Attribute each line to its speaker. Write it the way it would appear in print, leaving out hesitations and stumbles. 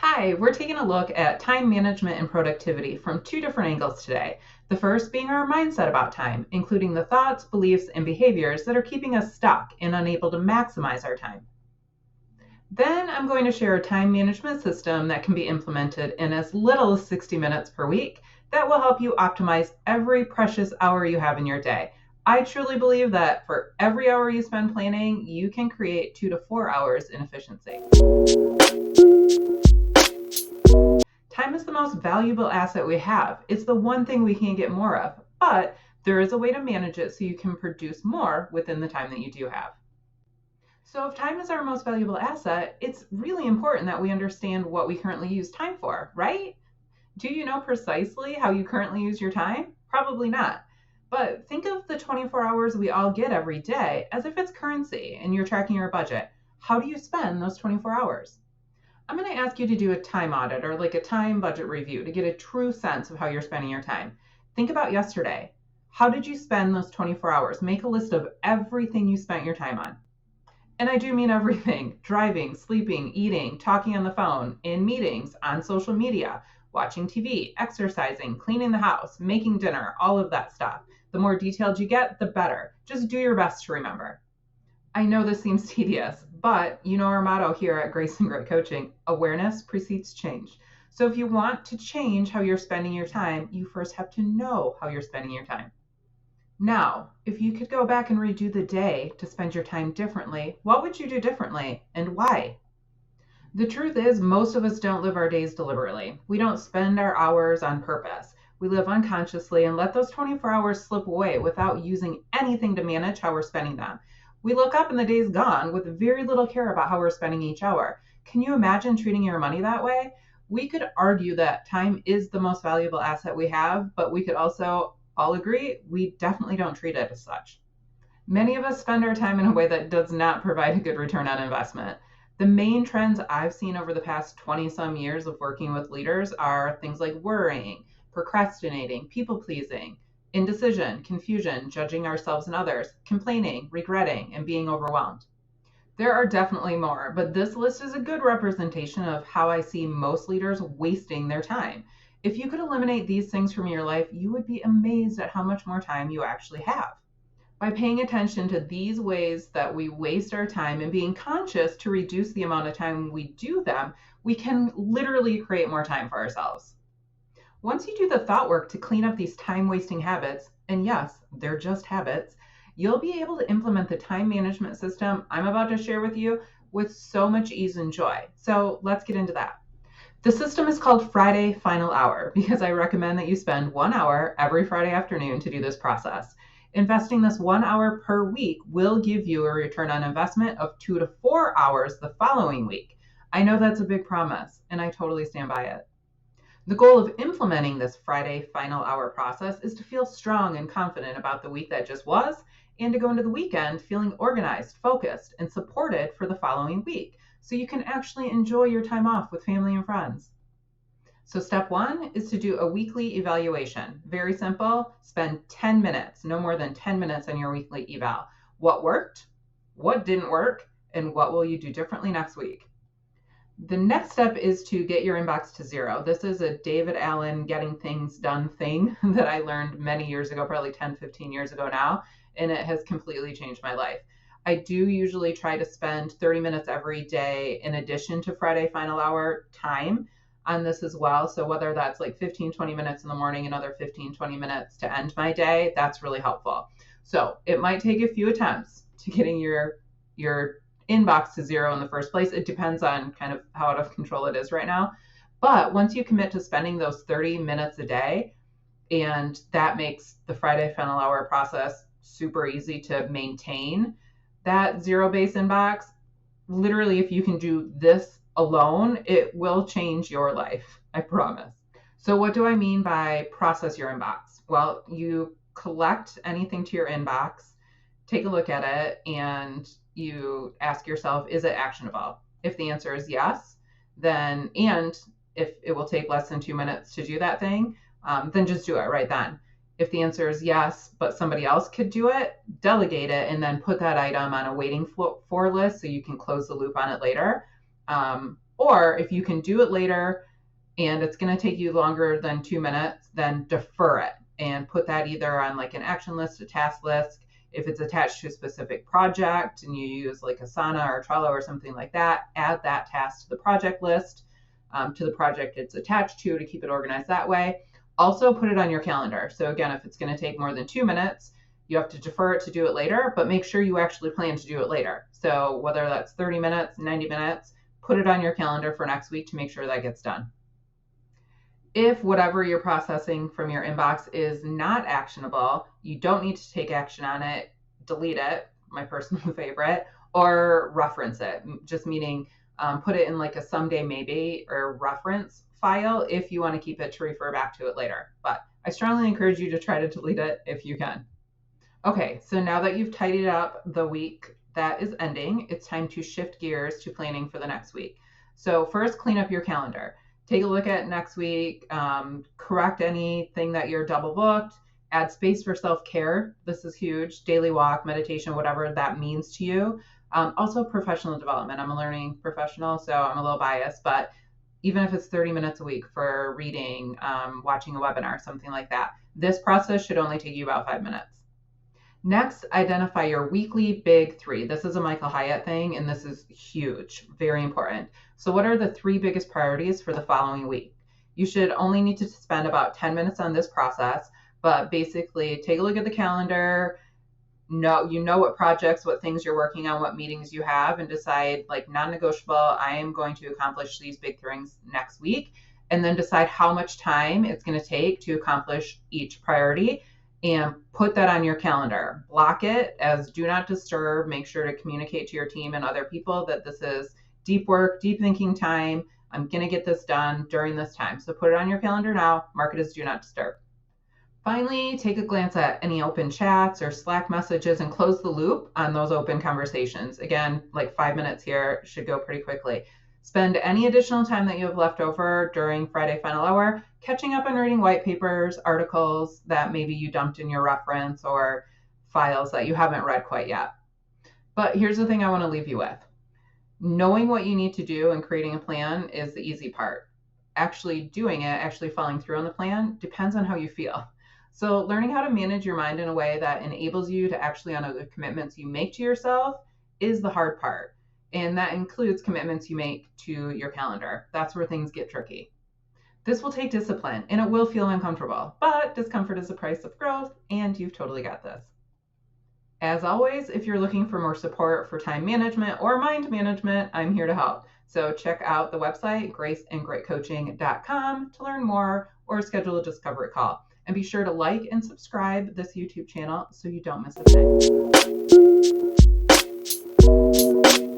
Speaker 1: Hi, we're taking a look at time management and productivity from two different angles today. The first being our mindset about time, including the thoughts, beliefs, and behaviors that are keeping us stuck and unable to maximize our time. Then I'm going to share a time management system that can be implemented in as little as 60 minutes per week that will help you optimize every precious hour you have in your day. I truly believe that for every hour you spend planning, you can create 2 to 4 hours in efficiency. Time is the most valuable asset we have. It's the one thing we can't get more of, but there is a way to manage it so you can produce more within the time that you do have. So, if time is our most valuable asset, it's really important that we understand what we currently use time for, right? Do you know precisely how you currently use your time? Probably not. But think of the 24 hours we all get every day as if it's currency and you're tracking your budget. How do you spend those 24 hours? I'm going to ask you to do a time audit or like a time budget review to get a true sense of how you're spending your time. Think about yesterday. How did you spend those 24 hours? Make a list of everything you spent your time on. And I do mean everything: driving, sleeping, eating, talking on the phone, in meetings, on social media, watching TV, exercising, cleaning the house, making dinner, all of that stuff. The more detailed you get, the better. Just do your best to remember. I know this seems tedious, but you know our motto here at Grace and Grit Coaching: awareness precedes change. So if you want to change how you're spending your time, you first have to know how you're spending your time. Now, if you could go back and redo the day to spend your time differently, what would you do differently and why? The truth is, most of us don't live our days deliberately. We don't spend our hours on purpose. We live unconsciously and let those 24 hours slip away without using anything to manage how we're spending them. We look up and the day's gone with very little care about how we're spending each hour. Can you imagine treating your money that way? We could argue that time is the most valuable asset we have, but we could also all agree we definitely don't treat it as such. Many of us spend our time in a way that does not provide a good return on investment. The main trends I've seen over the past 20 some years of working with leaders are things like worrying, procrastinating, people pleasing, indecision, confusion, judging ourselves and others, complaining, regretting, and being overwhelmed. There are definitely more, but this list is a good representation of how I see most leaders wasting their time. If you could eliminate these things from your life, you would be amazed at how much more time you actually have. By paying attention to these ways that we waste our time and being conscious to reduce the amount of time we do them, we can literally create more time for ourselves. Once you do the thought work to clean up these time wasting habits, and yes, they're just habits, you'll be able to implement the time management system I'm about to share with you with so much ease and joy. So let's get into that. The system is called Friday Final Hour because I recommend that you spend 1 hour every Friday afternoon to do this process. Investing this 1 hour per week will give you a return on investment of 2 to 4 hours the following week. I know that's a big promise, and I totally stand by it. The goal of implementing this Friday Final Hour process is to feel strong and confident about the week that just was, and to go into the weekend feeling organized, focused, and supported for the following week, so you can actually enjoy your time off with family and friends. So step one is to do a weekly evaluation. Very simple. Spend 10 minutes, no more than 10 minutes on your weekly eval. What worked? What didn't work? And what will you do differently next week? The next step is to get your inbox to zero. This is a David Allen getting things done thing that I learned many years ago, probably 10, 15 years ago now, and it has completely changed my life. I do usually try to spend 30 minutes every day in addition to Friday Final Hour time on this as well. So whether that's like 15, 20 minutes in the morning, another 15, 20 minutes to end my day, that's really helpful. So it might take a few attempts to getting your inbox to zero in the first place. It depends on kind of how out of control it is right now. But once you commit to spending those 30 minutes a day, and that makes the Friday Final Hour process super easy to maintain that zero base inbox. Literally, if you can do this alone, it will change your life. I promise. So what do I mean by process your inbox? Well, you collect anything to your inbox, take a look at it, and you ask yourself, is it actionable? If the answer is yes, then, and if it will take less than 2 minutes to do that thing, then just do it right then. If the answer is yes, but somebody else could do it, delegate it and then put that item on a waiting for list so you can close the loop on it later. Or if you can do it later and it's going to take you longer than 2 minutes, then defer it and put that either on like an action list, a task list. If it's attached to a specific project and you use like Asana or Trello or something like that, add that task to the project list, to the project it's attached to keep it organized that way. Also put it on your calendar. So again, if it's going to take more than 2 minutes, you have to defer it to do it later, but make sure you actually plan to do it later. So whether that's 30 minutes, 90 minutes, put it on your calendar for next week to make sure that gets done. If whatever you're processing from your inbox is not actionable, you don't need to take action on it, delete it, my personal favorite, or reference it, just meaning put it in like a someday maybe or reference file if you want to keep it to refer back to it later. But I strongly encourage you to try to delete it if you can. Okay, so now that you've tidied up the week that is ending, it's time to shift gears to planning for the next week. So first, clean up your calendar. Take a look at next week, correct anything that you're double booked, add space for self-care. This is huge. Daily walk, meditation, whatever that means to you. Also professional development. I'm a learning professional, so I'm a little biased, but even if it's 30 minutes a week for reading, watching a webinar, something like that, this process should only take you about 5 minutes. Next, identify your weekly big three. This is a Michael Hyatt thing, and this is huge, very important. So what are the 3 biggest priorities for the following week? You should only need to spend about 10 minutes on this process, but basically take a look at the calendar, you know what projects, what things you're working on, what meetings you have, and decide like non-negotiable, I am going to accomplish these big things next week, and then decide how much time it's going to take to accomplish each priority and put that on your calendar. Block it as do not disturb. Make sure to communicate to your team and other people that this is deep work, deep thinking time. I'm going to get this done during this time. So put it on your calendar now, mark it as do not disturb. Finally, take a glance at any open chats or Slack messages and close the loop on those open conversations. Again, like 5 minutes here should go pretty quickly. Spend any additional time that you have left over during Friday Final Hour catching up on reading white papers, articles that maybe you dumped in your reference, or files that you haven't read quite yet. But here's the thing I want to leave you with. Knowing what you need to do and creating a plan is the easy part. Actually doing it, actually following through on the plan, depends on how you feel. So learning how to manage your mind in a way that enables you to actually honor the commitments you make to yourself is the hard part. And that includes commitments you make to your calendar. That's where things get tricky. This will take discipline and it will feel uncomfortable, but discomfort is the price of growth, and you've totally got this. As always, if you're looking for more support for time management or mind management, I'm here to help. So check out the website, graceandgreatcoaching.com, to learn more or schedule a discovery call. And be sure to like and subscribe this YouTube channel so you don't miss a thing.